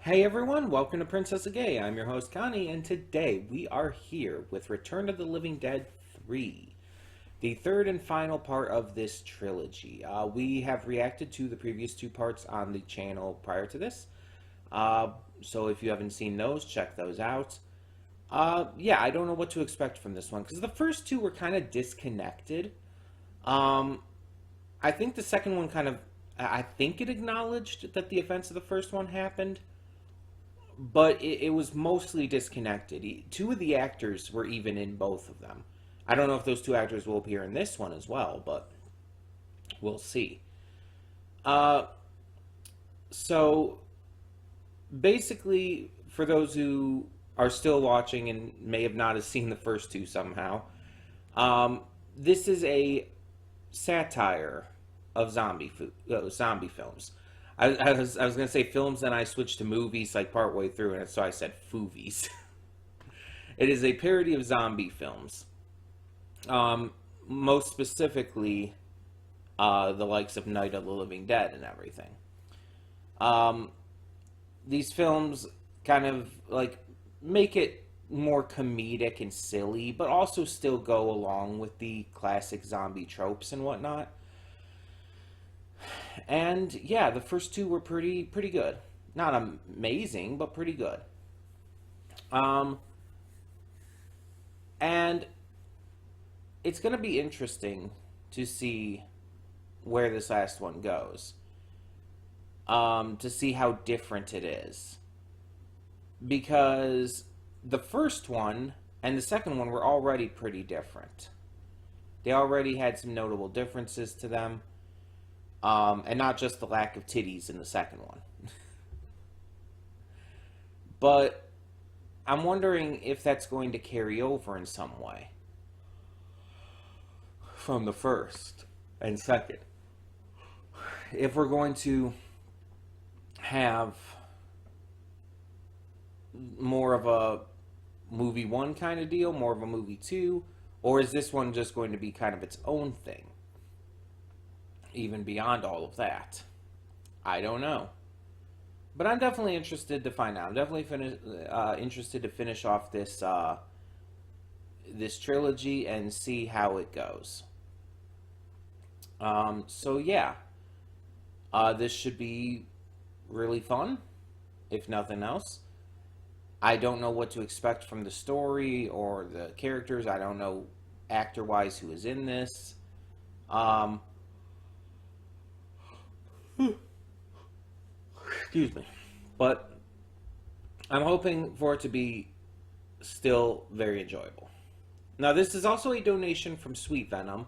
Hey everyone, welcome to Princess of Gay. I'm your host Connie, and today we are here with Return of the Living Dead 3, the third and final part of this trilogy. We have reacted to the previous two parts on the channel prior to this, so if you haven't seen those, check those out. Yeah, I don't know what to expect from this one, because the first two were kind of disconnected. Um, I think the second one I think it acknowledged that the events of the first one happened, but it was mostly disconnected. Two of the actors were even in both of them. I don't know if those two actors will appear in this one as well, but we'll see. Uh, so basically, for those who are still watching and may have not have seen the first two somehow, this is a satire of zombie films. I was gonna say films, then I switched to movies like partway through, and so I said foovies. It is a parody of zombie films, most specifically the likes of Night of the Living Dead and everything. Um, these films kind of like make it more comedic and silly, but also still go along with the classic zombie tropes and whatnot. And yeah, the first two were pretty good. Not amazing, but pretty good. Um, and it's going to be interesting to see where this last one goes. To see how different it is. Because the first one and the second one were already pretty different. They already had some notable differences to them. And not just the lack of titties in the second one. But I'm wondering if that's going to carry over in some way from the first and second. If we're going to have more of a movie one kind of deal, more of a movie two, or is this one just going to be kind of its own thing? Even beyond all of that, I don't know. But I'm definitely interested to find out. I'm definitely interested to finish off this trilogy and see how it goes. So yeah, this should be really fun, if nothing else. I don't know what to expect from the story or the characters. I don't know actor-wise who is in this. Um, Excuse me. But I'm hoping for it to be still very enjoyable. Now, this is also a donation from Sweet Venom,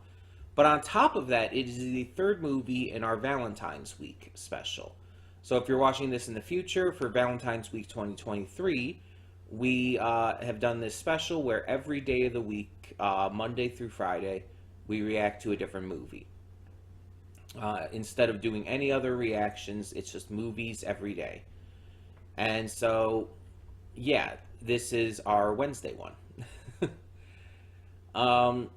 but on top of that, it is the third movie in our Valentine's Week special. So if you're watching this in the future for Valentine's Week 2023, we have done this special where every day of the week, Monday through Friday, we react to a different movie. Instead of doing any other reactions, it's just movies every day. And so, yeah, this is our Wednesday one. um,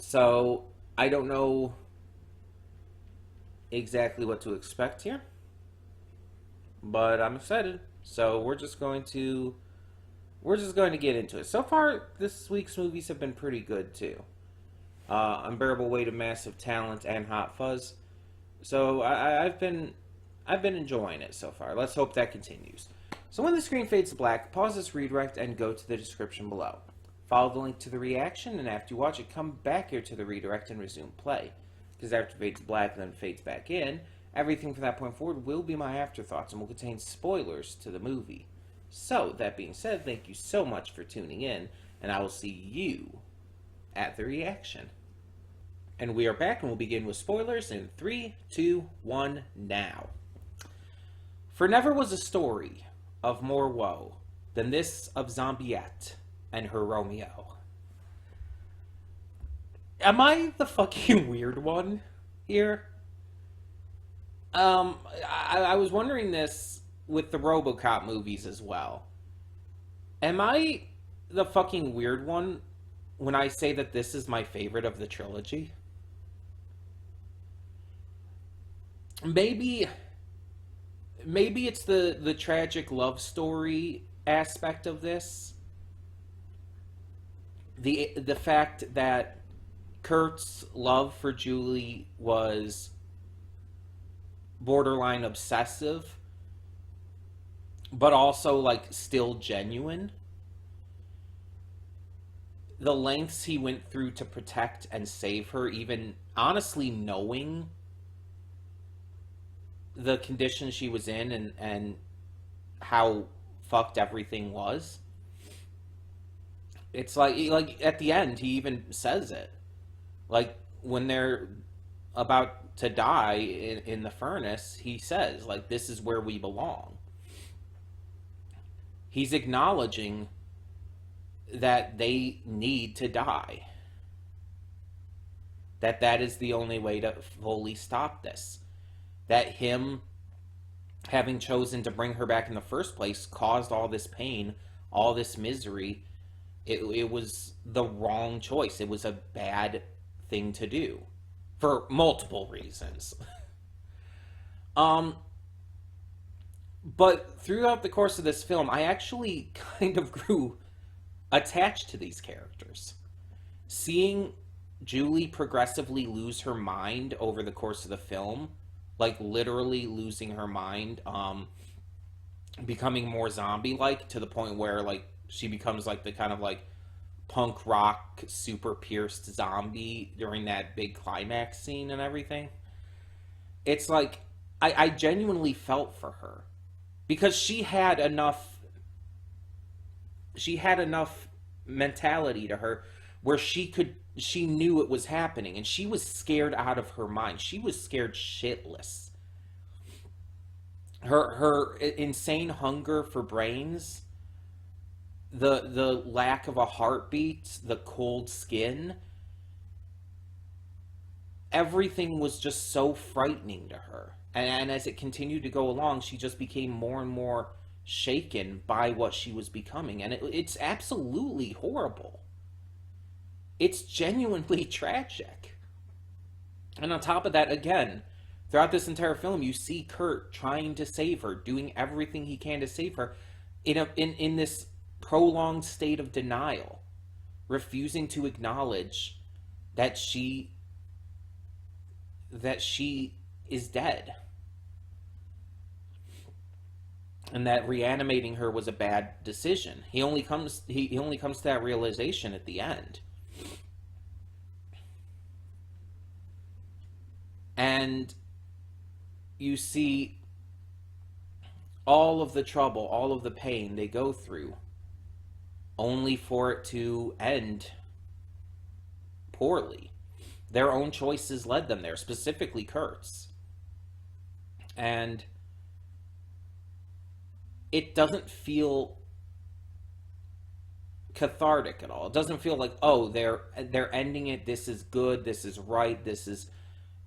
so, I don't know exactly what to expect here, but I'm excited. So we're just going to get into it. So far, this week's movies have been pretty good too. Unbearable Weight of Massive Talent and Hot Fuzz. So I've been enjoying it so far. Let's hope that continues. So when the screen fades to black, pause this redirect and go to the description below. Follow the link to the reaction, and after you watch it, come back here to the redirect and resume play. Because after it fades to black and then fades back in, everything from that point forward will be my afterthoughts and will contain spoilers to the movie. So, that being said, thank you so much for tuning in, and I will see you at the reaction. And we are back, and we'll begin with spoilers in 3, 2, 1, now. For never was a story of more woe than this of Zombiette and her Romeo. Am I the fucking weird one here? I was wondering this with the RoboCop movies as well. Am I the fucking weird one when I say that this is my favorite of the trilogy? maybe it's the tragic love story aspect of this. The fact that Kurt's love for Julie was borderline obsessive, but also like still genuine. The lengths he went through to protect and save her, even honestly knowing the condition she was in, and how fucked everything was. It's like at the end he even says it. Like when they're about to die in the furnace, he says like, this is where we belong. He's acknowledging that they need to die. That is the only way to fully stop this. That him having chosen to bring her back in the first place caused all this pain, all this misery. It was the wrong choice. It was a bad thing to do for multiple reasons. But throughout the course of this film, I actually kind of grew attached to these characters. Seeing Julie progressively lose her mind over the course of the film, like literally losing her mind, becoming more zombie-like to the point where like she becomes like the kind of like punk rock super pierced zombie during that big climax scene and everything. It's like I genuinely felt for her because she had enough mentality to her where she knew it was happening, and she was scared out of her mind. She was scared shitless. Her insane hunger for brains, the lack of a heartbeat, the cold skin, everything was just so frightening to her. And as it continued to go along, she just became more and more shaken by what she was becoming. And it's absolutely horrible. It's genuinely tragic. And on top of that, again, throughout this entire film, you see Kurt trying to save her, doing everything he can to save her in this prolonged state of denial, refusing to acknowledge that she is dead. And that reanimating her was a bad decision. He only comes to that realization at the end. And you see all of the trouble, all of the pain they go through, only for it to end poorly. Their own choices led them there, specifically Kurt's. And it doesn't feel cathartic at all. It doesn't feel like, oh, they're ending it, this is good, this is right, this is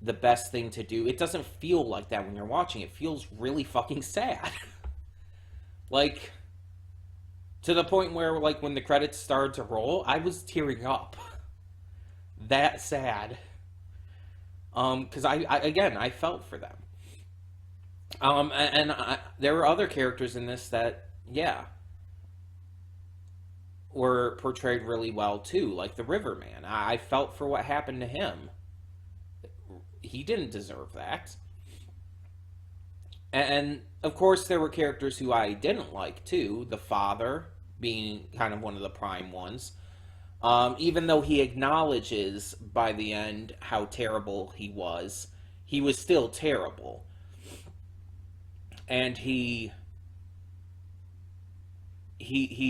the best thing to do. It doesn't feel like that when you're watching. It feels really fucking sad. Like, to the point where, like, when the credits started to roll, I was tearing up. That sad. Because I felt for them. There were other characters in this that, yeah, were portrayed really well too, like the Riverman. I felt for what happened to him. He didn't deserve that. And of course there were characters who I didn't like too, the father being kind of one of the prime ones. Even though he acknowledges by the end how terrible he was still terrible. And he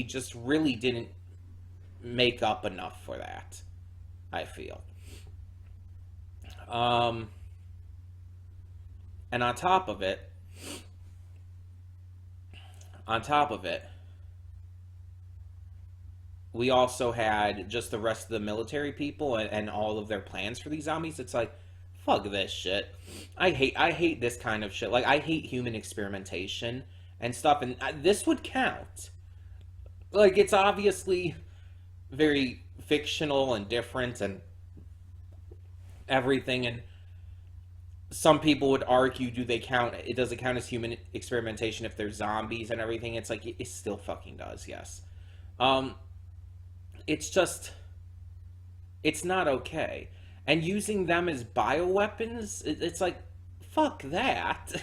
just really didn't make up enough for that, I feel. And on top of it, we also had just the rest of the military people and all of their plans for these zombies. It's like, fuck this shit. I hate this kind of shit. Like, I hate human experimentation and stuff, and this would count. Like, it's obviously very fictional and different and everything, and some people would argue, do they count? It does it count as human experimentation if they're zombies and everything? It's like it still fucking does. Yes. Um, it's just it's not okay. And using them as bioweapons, it's like fuck that.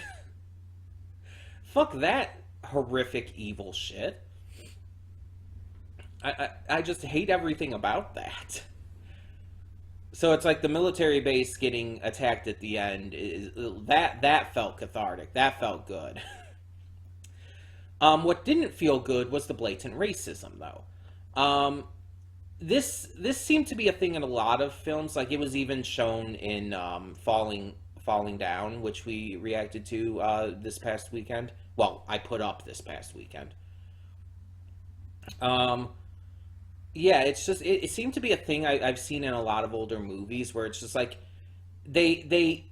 Fuck that horrific evil shit. I just hate everything about that. So it's like the military base getting attacked at the end is that felt cathartic. That felt good. What didn't feel good was the blatant racism, though. This seemed to be a thing in a lot of films. Like it was even shown in Falling Down, which we reacted to this past weekend. Well, I put up this past weekend. Um, yeah, it's just it seemed to be a thing I've seen in a lot of older movies where it's just like they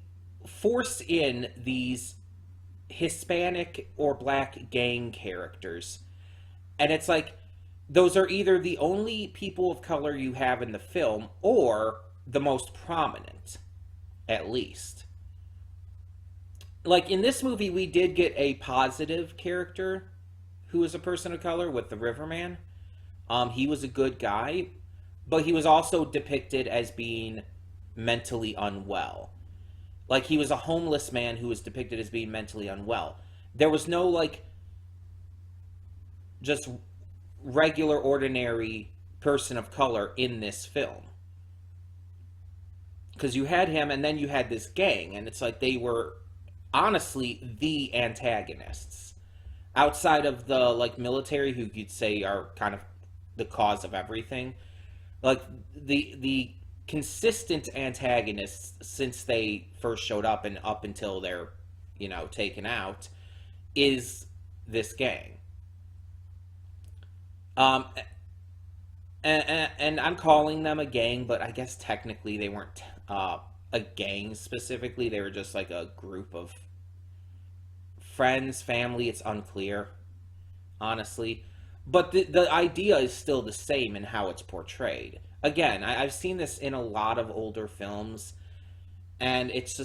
force in these Hispanic or black gang characters, and it's like those are either the only people of color you have in the film or the most prominent, at least. Like in this movie, we did get a positive character who was a person of color with the Riverman. He was a good guy, but he was also depicted as being mentally unwell. Like he was a homeless man who was depicted as being mentally unwell. There was no like just regular ordinary person of color in this film, because you had him and then you had this gang, and it's like they were honestly the antagonists outside of the like military, who you'd say are kind of the cause of everything. Like the consistent antagonists since they first showed up and up until they're taken out is this gang. um and I'm calling them a gang, but I guess technically they weren't a gang specifically. They were just like a group of friends, family. It's unclear, honestly. But the idea is still the same in how it's portrayed. Again, I've seen this in a lot of older films, and it's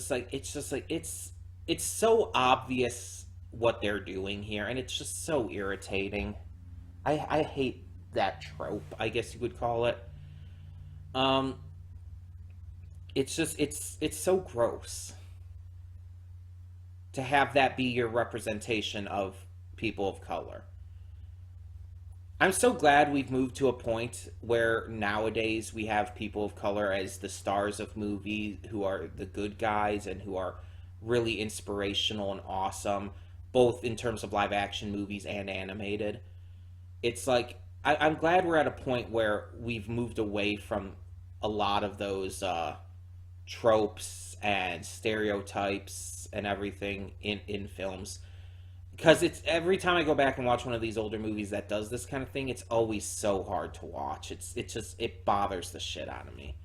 so obvious what they're doing here, and it's just so irritating. I hate that trope, I guess you would call it. Um, it's so gross to have that be your representation of people of color. I'm so glad we've moved to a point where nowadays we have people of color as the stars of movies, who are the good guys and who are really inspirational and awesome, both in terms of live action movies and animated. It's like I'm glad we're at a point where we've moved away from a lot of those tropes and stereotypes and everything in films, because it's every time I go back and watch one of these older movies that does this kind of thing, it's always so hard to watch. It bothers the shit out of me.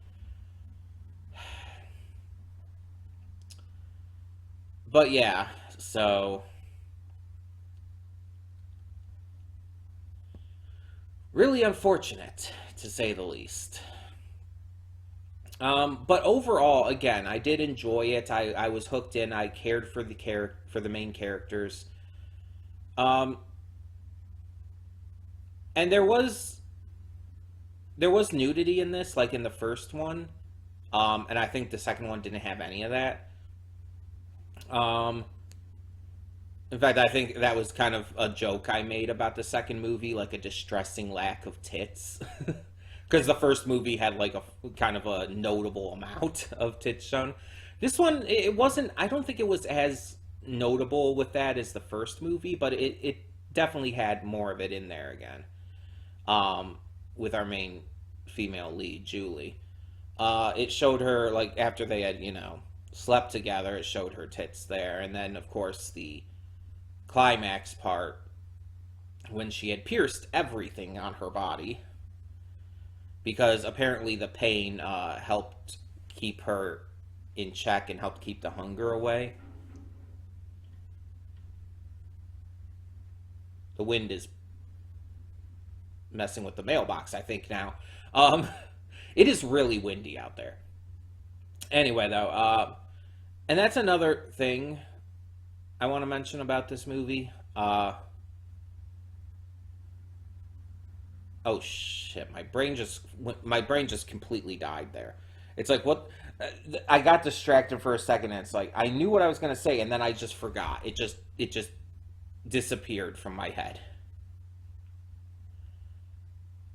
But yeah, so really unfortunate to say the least. But overall, again, I did enjoy it. I was hooked in. I cared for for the main characters. Um, and there was nudity in this, like in the first one. And I think the second one didn't have any of that. Um, in fact, I think that was kind of a joke I made about the second movie, like a distressing lack of tits. Because the first movie had like a kind of a notable amount of tits shown. This one, it wasn't. I don't think it was as notable with that as the first movie, but it definitely had more of it in there again. With our main female lead, Julie. It showed her like after they had slept together. It showed her tits there, and then of course the climax part when she had pierced everything on her body, because apparently the pain helped keep her in check and helped keep the hunger away. The wind is messing with the mailbox, I think, now. Um, it is really windy out there. Anyway, though, And that's another thing I want to mention about this movie. Oh shit, my brain just completely died there. It's like what I got distracted for a second and it's like I knew what I was going to say and then I just forgot. It just disappeared from my head.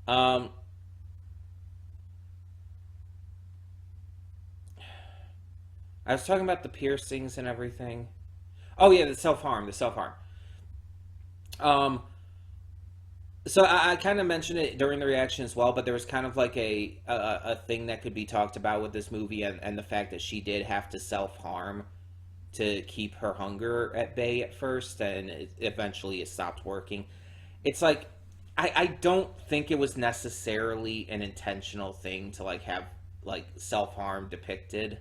Um I was talking about the piercings and everything. Oh yeah, the self-harm. Um So I kind of mentioned it during the reaction as well, but there was kind of like a thing that could be talked about with this movie and the fact that she did have to self harm to keep her hunger at bay at first, and eventually it stopped working. It's like I don't think it was necessarily an intentional thing to like have like self harm depicted.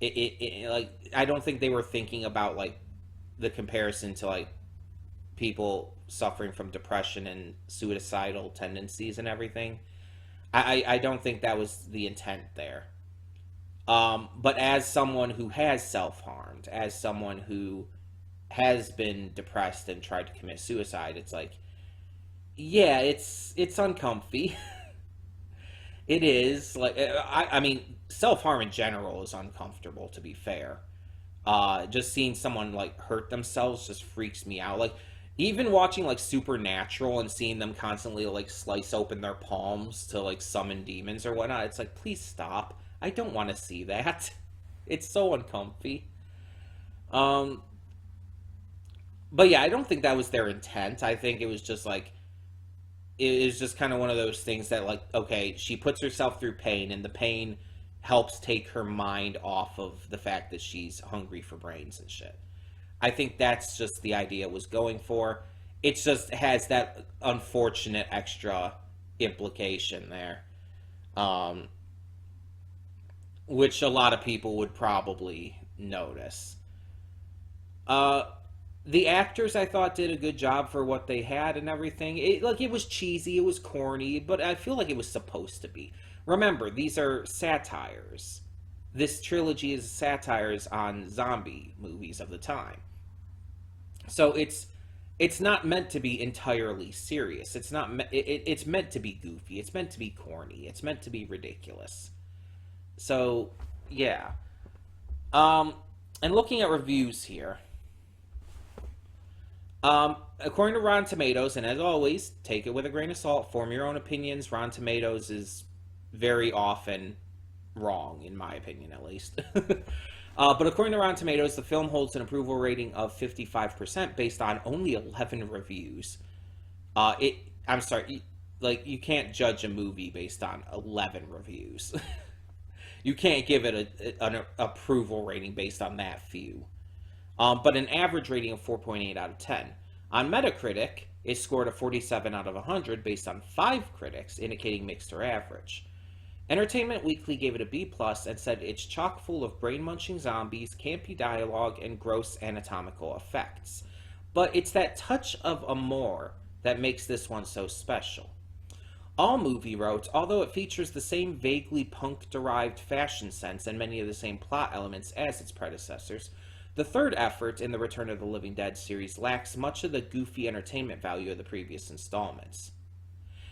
Like I don't think they were thinking about like the comparison to like people suffering from depression and suicidal tendencies and everything. I don't think that was the intent there. But as someone who has self harmed, as someone who has been depressed and tried to commit suicide, it's like, yeah, it's uncomfy. It is like I mean, self harm in general is uncomfortable. To be fair, just seeing someone like hurt themselves just freaks me out. Like even watching like Supernatural and seeing them constantly like slice open their palms to like summon demons or whatnot, it's like please stop. I don't want to see that. It's so uncomfy. Um, but yeah, I don't think that was their intent. I think it was just like it is just kind of one of those things that like okay, she puts herself through pain and the pain helps take her mind off of the fact that she's hungry for brains and shit. I think that's just the idea it was going for. It just has that unfortunate extra implication there, um, which a lot of people would probably notice. Uh, the actors I thought did a good job for what they had and everything. It was cheesy, it was corny, but I feel like it was supposed to be. Remember, these are satires. This trilogy is satires on zombie movies of the time. So it's not meant to be entirely serious. It's not it's meant to be goofy. It's meant to be corny. It's meant to be ridiculous. So, yeah. Um and looking at reviews here, according to Rotten Tomatoes, and as always, take it with a grain of salt, form your own opinions. Rotten Tomatoes is very often wrong, in my opinion, at least. But according to Rotten Tomatoes, the film holds an approval rating of 55% based on only 11 reviews. It, I'm sorry, like you can't judge a movie based on 11 reviews. You can't give it an approval rating based on that few. But an average rating of 4.8 out of 10. On Metacritic, it scored a 47 out of 100 based on 5 critics, indicating mixed or average. Entertainment Weekly gave it a B plus and said it's chock full of brain-munching zombies, campy dialogue, and gross anatomical effects. But it's that touch of amour that makes this one so special. AllMovie wrote, although it features the same vaguely punk-derived fashion sense and many of the same plot elements as its predecessors, the third effort in the Return of the Living Dead series lacks much of the goofy entertainment value of the previous installments.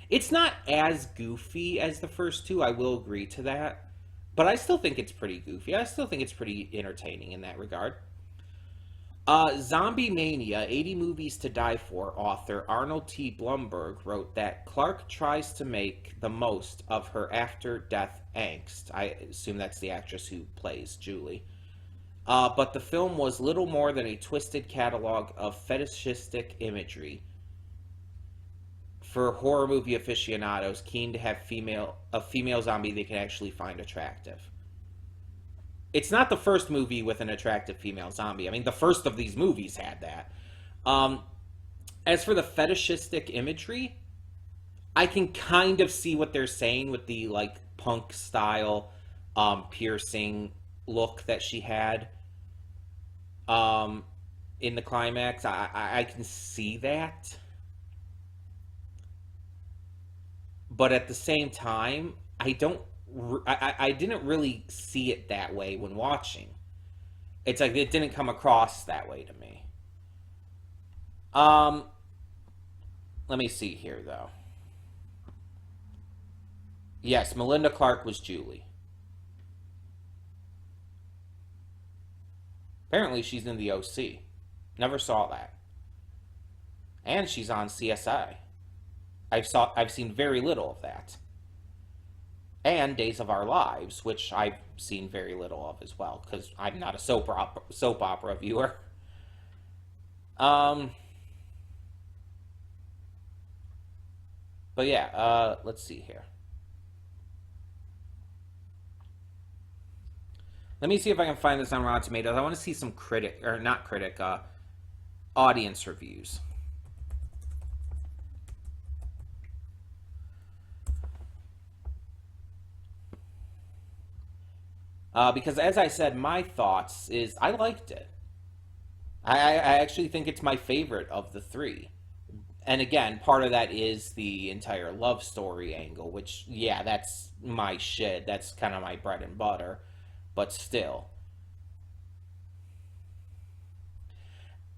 It's not as goofy as the first two, I will agree to that, but I still think it's pretty goofy. I still think it's pretty entertaining in that regard. Zombie Mania 80 Movies to Die For author Arnold T. Blumberg wrote that Clark tries to make the most of her after death angst. I assume that's the actress who plays Julie. But the film was little more than a twisted catalog of fetishistic imagery for horror movie aficionados keen to have a female zombie they can actually find attractive. It's not the first movie with an attractive female zombie. I mean, the first of these movies had that. Um, as for the fetishistic imagery, I can kind of see what they're saying with the like punk style piercing look that she had um, in the climax. I can see that, but at the same time, I don't. I didn't really see it that way when watching. It's like it didn't come across that way to me. Um, Let me see here though. Yes, Melinda Clark was Julie. Apparently, she's in the OC. Never saw that. And she's on CSI. I've seen very little of that. And Days of Our Lives, which I've seen very little of as well, because I'm not a soap opera viewer. Um, but yeah, let's see here. Let me see if I can find this on Rotten Tomatoes. I want to see some audience reviews. Because as I said, my thoughts is I liked it. I actually think it's my favorite of the three. And again, part of that is the entire love story angle, which, yeah, that's my shit. That's kind of my bread and butter. But still.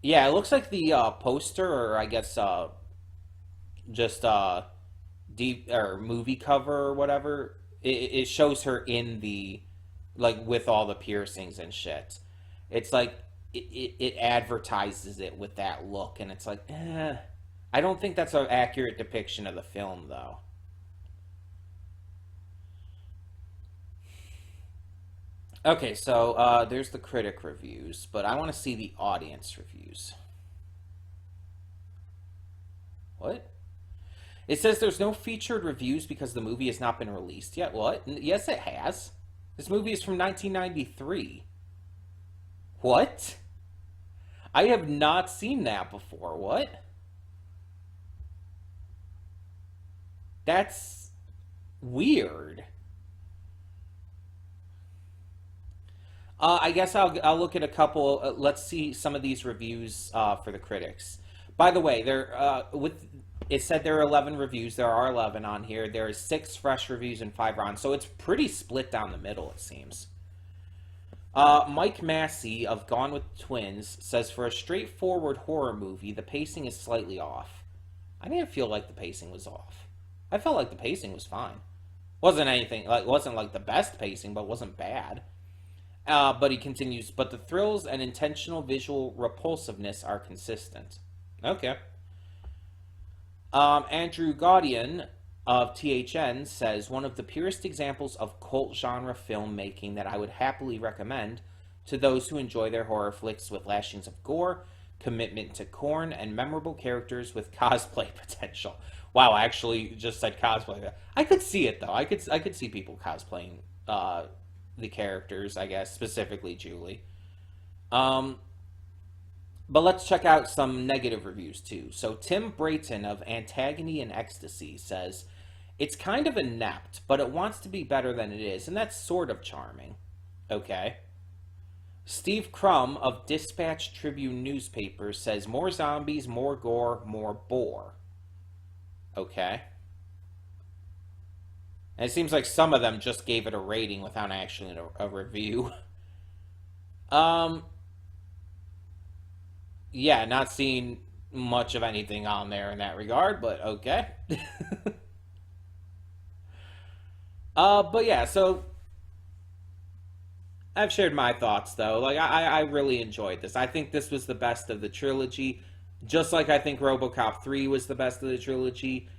Yeah, it looks like the poster, or I guess just deep or movie cover or whatever. It shows her in the like with all the piercings and shit. It's like it advertises it with that look, and it's like, I don't think that's an accurate depiction of the film, though. Okay, so there's the critic reviews, but I want to see the audience reviews. What? It says there's no featured reviews because the movie has not been released yet. What? Yes, it has. This movie is from 1993. What? I have not seen that before. What? That's weird. I guess I'll look at a couple. Let's see some of these reviews for the critics. By the way, there with it said there are 11 reviews. There are 11 on here. There is 6 fresh reviews and 5 rounds, so it's pretty split down the middle. It seems. Mike Massey of Gone with Twins says for a straightforward horror movie, the pacing is slightly off. I didn't feel like the pacing was off. I felt like the pacing was fine. Wasn't like the best pacing, but wasn't bad. But he continues, but the thrills and intentional visual repulsiveness are consistent. Okay. Andrew Gaudian of THN says one of the purest examples of cult genre filmmaking that I would happily recommend to those who enjoy their horror flicks with lashings of gore, commitment to corn, and memorable characters with cosplay potential. Wow, I actually just said cosplay. I could see it though. I could see people cosplaying the characters, I guess, specifically Julie. Um, but let's check out some negative reviews too. So Tim Brayton of Antagony and Ecstasy says, it's kind of inept, but it wants to be better than it is, and that's sort of charming. Okay. Steve Crum of Dispatch Tribune newspaper says, more zombies, more gore, more bore. Okay. And it seems like some of them just gave it a rating without actually a review. Um, yeah, not seeing much of anything on there in that regard, but okay. But yeah, so I've shared my thoughts though. Like I really enjoyed this. I think this was the best of the trilogy, just like I think RoboCop 3 was the best of the trilogy.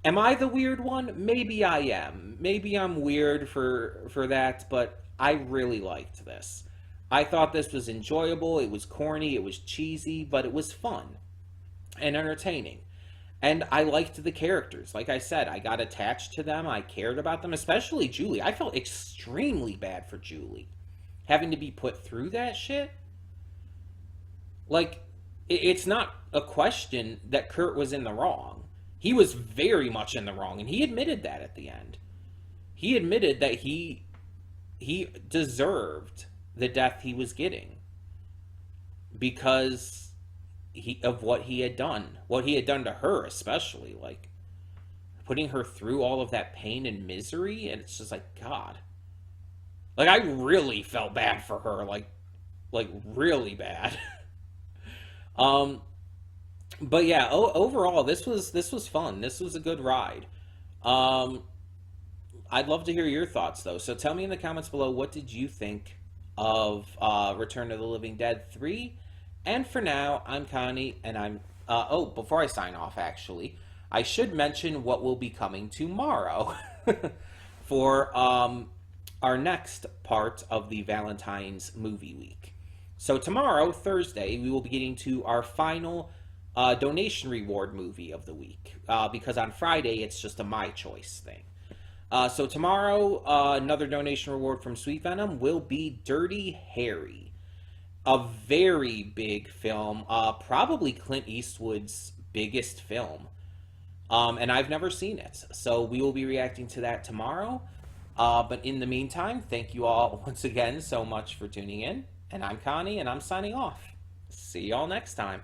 Am I the weird one? Maybe I am. Maybe I'm weird for that, but I really liked this. I thought this was enjoyable. It was corny, it was cheesy, but it was fun and entertaining. And I liked the characters. Like I said, I got attached to them. I cared about them, especially Julie. I felt extremely bad for Julie. Having to be put through that shit. Like, it's not a question that Kurt was in the wrong. He was very much in the wrong, and he admitted that at the end. He admitted that he deserved the death he was getting because of what he had done to her, especially like putting her through all of that pain and misery, and it's just like God. Like I really felt bad for her. Like like really bad. um, but yeah, overall, this was fun. This was a good ride. Um, I'd love to hear your thoughts though. So tell me in the comments below, what did you think of Return of the Living Dead 3? And for now, I'm Connie, and I'm. Oh, before I sign off, actually, I should mention what will be coming tomorrow for our next part of the Valentine's movie week. So tomorrow, Thursday, we will be getting to our final donation reward movie of the week, because on Friday it's just a my choice thing. So tomorrow, another donation reward from Sweet Venom will be Dirty Harry, a very big film, probably Clint Eastwood's biggest film. And I've never seen it, so we will be reacting to that tomorrow. But in the meantime, thank you all once again so much for tuning in. And I'm Connie, and I'm signing off. See y'all next time.